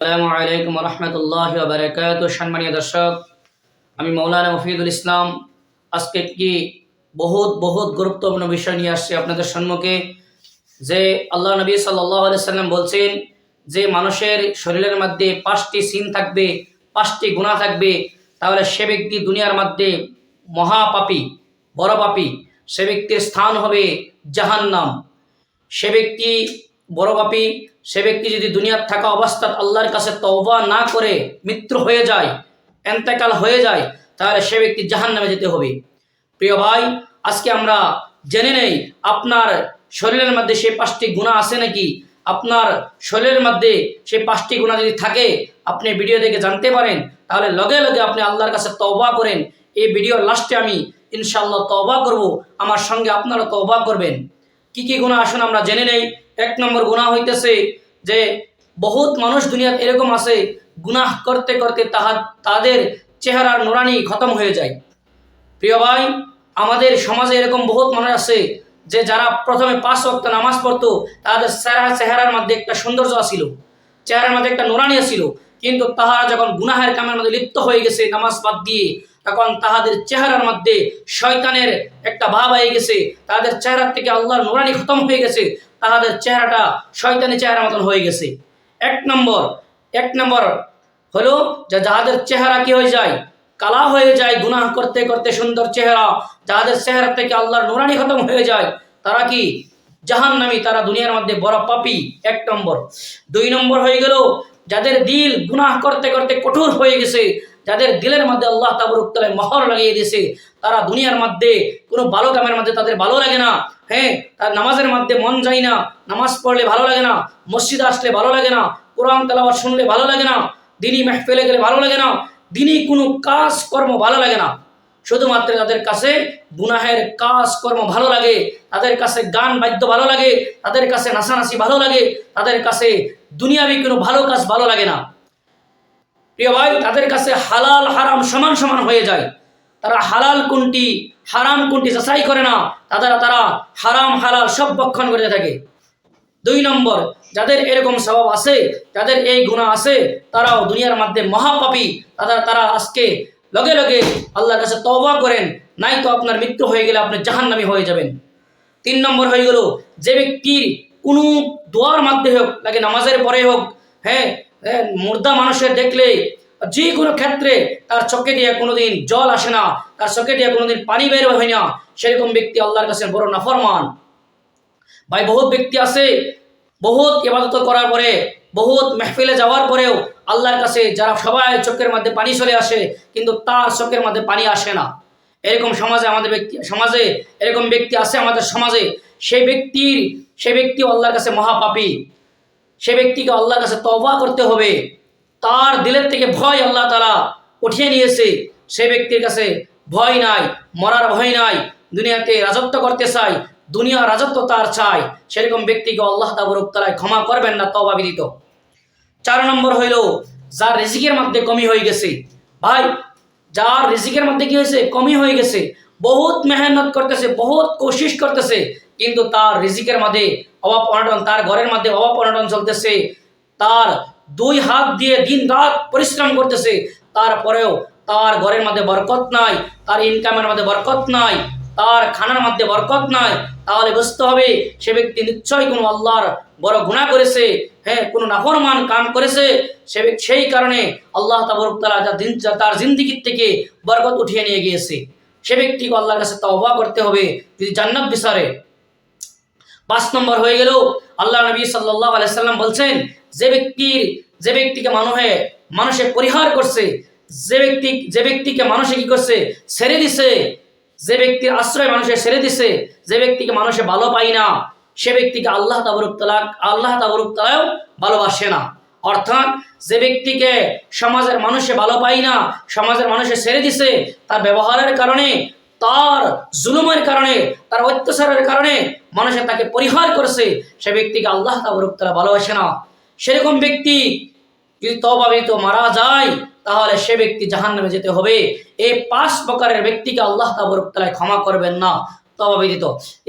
আসসালামু আলাইকুম রহমতুল্লাহ বারাকাতুহু। সম্মানীয় দর্শক, আমি মৌলানা মফিদুল ইসলাম আজকে একটি বহুত গুরুত্বপূর্ণ বিষয় নিয়ে আসছি আপনাদের সম্মুখে। যে আল্লাহ নবী সাল্লাল্লাহু আলাইহি সাল্লাম বলছেন যে মানুষের শরীরের মধ্যে 5টি সিন থাকবে, 5টি গুনাহ থাকবে, তাহলে সে ব্যক্তি দুনিয়ার মধ্যে মহাপাপী, বড় পাপী। সে ব্যক্তির স্থান হবে জাহান্নাম। সে ব্যক্তি বড় পাপী। সে ব্যক্তি যদি দুনিয়ার থাকা অবস্থায় আল্লাহর কাছে তওবা না করে মৃত্যু হয়ে যায়, এন্তেকাল হয়ে যায়, তাহলে সে ব্যক্তি জাহান্নামে যেতে হবে। প্রিয় ভাই, আজকে আমরা জেনে নেই আপনার শরীরের মধ্যে সেই 5টি গুনাহ আছে নাকি। আপনার শরীরের মধ্যে সেই 5টি গুনাহ যদি থাকে, আপনি ভিডিও দেখে জানতে পারেন, তাহলে লগে লগে আপনি আল্লাহর কাছে তওবা করেন। এই ভিডিওর লাস্টে আমি ইনশাআল্লাহ তওবা করব, আমার সঙ্গে আপনারা তওবা করবেন। কি কি গুনাহ আসুন আমরা জেনে নেই। 1 নম্বর গুনাহ হইতেছে যে বহুত মানুষ দুনিয়াতে এরকম আছে, গুনাহ করতে করতে তাদের চেহারার নুরানি খতম হয়ে যায়। প্রিয় ভাই, আমাদের সমাজে এরকম বহুত মানুষ আছে যে যারা প্রথমে 5 ওয়াক্ত নামাজ পড়তো, তাদের চেহারার মধ্যে একটা সৌন্দর্য ছিল, চেহারার মধ্যে একটা নুরানি ছিল, কিন্তু তাহারা যখন গুনাহের কামের মধ্যে লিপ্ত হয়ে গেছে নামাজ বাদ দিয়ে, তখন তাহাদের চেহারার মধ্যে শয়তানের একটা ভাব হয়ে গেছে, তাদের চেহারা থেকে আল্লাহর নুরানি খতম হয়ে গেছে, তাহাদের চেহারাটা শয়তানি চেহারার মতন হয়ে গেছে। এক নম্বর হলো যে যাহাদের চেহারা কি হয়ে যায়, কালা হয়ে যায়, গুনাহ করতে করতে সুন্দর চেহারা, যাদের চেহারা থেকে আল্লাহর নুরানি খতম হয়ে যায়, তারা কি জাহান্নামী, তারা দুনিয়ার মধ্যে বড় পাপী। 1 নম্বর। 2 নম্বর হয়ে গেল যাদের দিল গুনাহ করতে করতে কঠোর হয়ে গেছে, যাদের দিলের মধ্যে আল্লাহ তাবারক তাআলা মোহর লাগিয়ে দিয়েছে, তারা দুনিয়ার মধ্যে কোনো ভালো কামের মধ্যে তাদের ভালো লাগে না। হ্যাঁ, তার নামাজের মধ্যে মন যায় না, নামাজ পড়লে ভালো লাগে না, মসজিদে আসলে ভালো লাগে না, কোরআন তেলাওয়াত শুনলে ভালো লাগে না, দিনী মাহফিলে গেলে ভালো লাগে না, দিনী কোনো কাজ কর্ম ভালো লাগে না। শুধুমাত্র তাদের কাছে গুনাহের কাজ কর্ম ভালো লাগে, তাদের কাছে গান বাদ্য ভালো লাগে, তাদের কাছে নাচানাচি ভালো লাগে, তাদের কাছে দুনিয়াবি কোনো ভালো কাজ ভালো লাগে না। প্রিয় ভাই, তাদের কাছে হালাল হারাম সমান সমান হয়ে যায়। তারা হালাল কোনটি হারাম কোনটি যাচাই করে না, তারা হারাম হালাল সব বক্ষণ করে থাকে। 2 নম্বর, যাদের এরকম স্বভাব আছে, যাদের এই গুনাহ আছে, তারাও দুনিয়ার মধ্যে মহাপাপী। তারা আজকে লগে লগে আল্লাহর কাছে তওবা করেন, নাই তো আপনার মৃত্যু হয়ে গেলে আপনি জাহান্নামী হয়ে যাবেন। 3 নম্বর হয়ে গেল যে ব্যক্তির কোনো দোয়ার মধ্যে হোক, লাগে নামাজের পরে হোক, হ্যাঁ, মুর্দা মানুষের দেখলে যে কোনো ক্ষেত্রে তার চোখে দিয়ে কোনোদিন জল আসে না, তার চোখে দিয়ে কোনোদিন পানি বের হয় না, সেরকম ব্যক্তি আল্লাহর কাছে বড় নাফরমান। ভাই, বহুত ব্যক্তি আছে বহুত ইবাদত করার পরে, বহুত মেহফিলে যাওয়ার পরেও আল্লাহর কাছে যারা সবাই চোখের মধ্যে পানি চলে আসে, কিন্তু তার চোখের মধ্যে পানি আসে না। এরকম সমাজে এরকম ব্যক্তি আছে আমাদের সমাজে। সেই ব্যক্তি আল্লাহর কাছে মহাপাপী। সে ব্যক্তিকে আল্লাহর কাছে তওবা করতে হবে। তার দিলের থেকে ভয় আল্লাহ তাআলা উঠিয়ে নিয়েছে। সে ব্যক্তির কাছে ভয় নাই, মরার ভয় নাই, দুনিয়াতে রাজত্ব করতে চায়, দুনিয়া রাজত্ব তার চাই, সেরকম ব্যক্তিকে আল্লাহ তাবারক তাআলা ক্ষমা করবেন না তওবা ব্যতীত। 4 নম্বর হইল যার রিজিকের মধ্যে কমি হয়ে গেছে। ভাই, যার রিজিকের মধ্যে কি হয়েছে, কমি হয়ে গেছে, বহুত মেহনত করতেছে, বহুত কোশিশ করতেছে, কিন্তু তার রিজিকের মধ্যে অভাব অনটন, তার ঘরের মধ্যে অভাব অনটন চলতেছে, তার 2 হাত দিয়ে দিন রাত পরিশ্রম করতেছে, তারপরেও তার ঘরের মধ্যে বরকত নাই, তার ইনকামের মধ্যে বরকত নাই, তার খানার মধ্যে বরকত নাই, তাহলে বুঝতে হবে সে ব্যক্তি নিশ্চয়ই কোনো আল্লাহর বড় গুনাহ করেছে, হ্যাঁ, কোনো নাফরমান কাম করেছে। সেই কারণে আল্লাহ তাবারক তাআলা তার জিন্দেগির থেকে বরকত উঠিয়ে নিয়ে গিয়েছে। সে ব্যক্তিকে আল্লাহর কাছে তওবা করতে হবে যদি জান্নাত বিচারে। 5 নম্বর হয়ে গেল আল্লাহ নবী সাল্লাল্লাহু আলাইহি সাল্লাম বলছেন যে ব্যক্তিকে মানুষে পরিহার করছে, যে ব্যক্তিকে মানুষে কি করছে, ছেড়ে দিছে, যে ব্যক্তির আশ্রয় মানুষে ছেড়ে দিছে, যে ব্যক্তিকে মানুষে ভালো পায় না, সে ব্যক্তিকে আল্লাহ তাবারক তাআলাও ভালোবাসে না। অর্থাৎ যে ব্যক্তিকে সমাজের মানুষে ভালো পায় না, সমাজের মানুষে ছেড়ে দিছে, তার ব্যবহারের কারণে, তার জুলুমের কারণে, তার অত্যাচারের কারণে মানুষে তাকে পরিহার করেছে, সে ব্যক্তিকে আল্লাহ তাবারক তাআলা ভালোবাসে না। সেরকম ব্যক্তি যদি তওবা ব্যতীত মারা যায়, তাহলে সে ব্যক্তি জাহান্নামে যেতে হবে। এই 5 প্রকারের ব্যক্তিকে আল্লাহ তাবারক তাআলা ক্ষমা করবেন না তওবা ব্যতীত।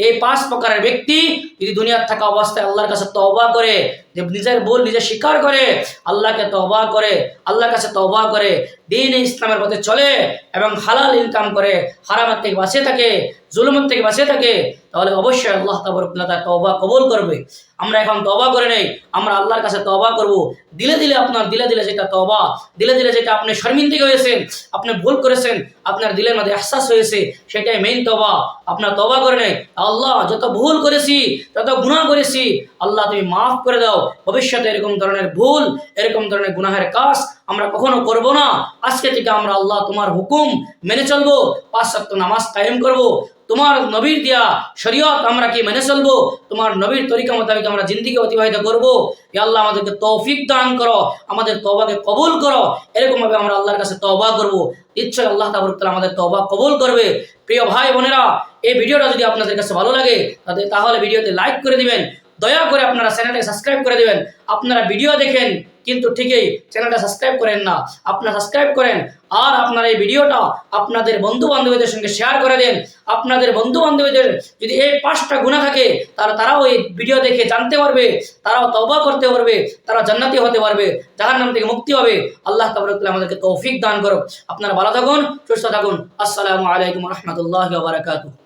এই 5 প্রকারের ব্যক্তি যদি দুনিয়ার থাকা অবস্থায় আল্লাহর কাছে তওবা করে যে নিজের ভুল নিজে স্বীকার করে আল্লাহকে তওবা করে, আল্লাহর কাছে তওবা করে দ্বীন ইসলামের পথে চলে এবং হালাল ইনকাম করে, হারামের থেকে বাঁচে থাকে, জুলুমের থেকে বাঁচে থাকে, তাহলে অবশ্যই আল্লাহ তাআলা তওবা কবুল করবে। আমরা এখন তওবা করে নেই, আমরা আল্লাহর কাছে তওবা করব। দিলে দিলে আপনার দিলে দিলে যেটা তওবা, দিলে দিলে যেটা আপনি শর্মিন্দিত হয়েছেন, আপনি ভুল করেছেন, আপনার দিলের মধ্যে এহসাস হয়েছে, সেটাই মেইন তওবা। আপনার তওবা করে নেই, আল্লাহ যত ভুল করেছি, যত গুনাহ করেছি, আল্লাহ তুমি মাফ করে দাও। ভবিষ্যতে এরকম ধরনের ভুল, এরকম ধরনের গুনাহের কাজ আমরা কখনো করব না। আজকে থেকে আমরা আল্লাহ তোমার হুকুম মেনে চলবো, 5 ওয়াক্ত নামাজ কায়েম করব, তোমার নবীর দিয়া শরীয়ত আমরা কি মেনে চলবো, তোমার নবীর তরিকা মোতাবেক আমরা জিন্দেগি অতিবাহিত করব। ইয়া আল্লাহ আমাদেরকে তৌফিক দান করো, আমাদের তওবাকে কবুল করো। এরকম ভাবে আমরা আল্লাহর কাছে তওবা করব, নিশ্চয়ই আল্লাহ তাআলা আমাদের তওবা কবুল করবে। প্রিয় ভাই বোনেরা, এই ভিডিওটা যদি আপনাদের কাছে ভালো লাগে তাহলে ভিডিওতে লাইক করে দিবেন, দয়া করে আপনারা চ্যানেলটাকে সাবস্ক্রাইব করে দিবেন। আপনারা ভিডিও দেখেন কিন্তু ঠিকই চ্যানেলটা সাবস্ক্রাইব করেন না, আপনারা সাবস্ক্রাইব করেন। আর আপনারা এই ভিডিওটা আপনাদের বন্ধু বান্ধবীদের সঙ্গে শেয়ার করে দেন। আপনাদের বন্ধু বান্ধবীদের যদি এই 5টা গুনাহ থাকে, তাহলে তারাও এই ভিডিও দেখে জানতে পারবে, তারাও তওবা করতে পারবে, তারা জান্নাতি হতে পারবে, জাহান্নাম থেকে মুক্তি হবে। আল্লাহ তাআলা আমাদেরকে তৌফিক দান করুক। আপনারা ভালো থাকুন, সুস্থ থাকুন। আসসালামু আলাইকুম ওয়া রাহমাতুল্লাহি ওয়া বারাকাতুহু।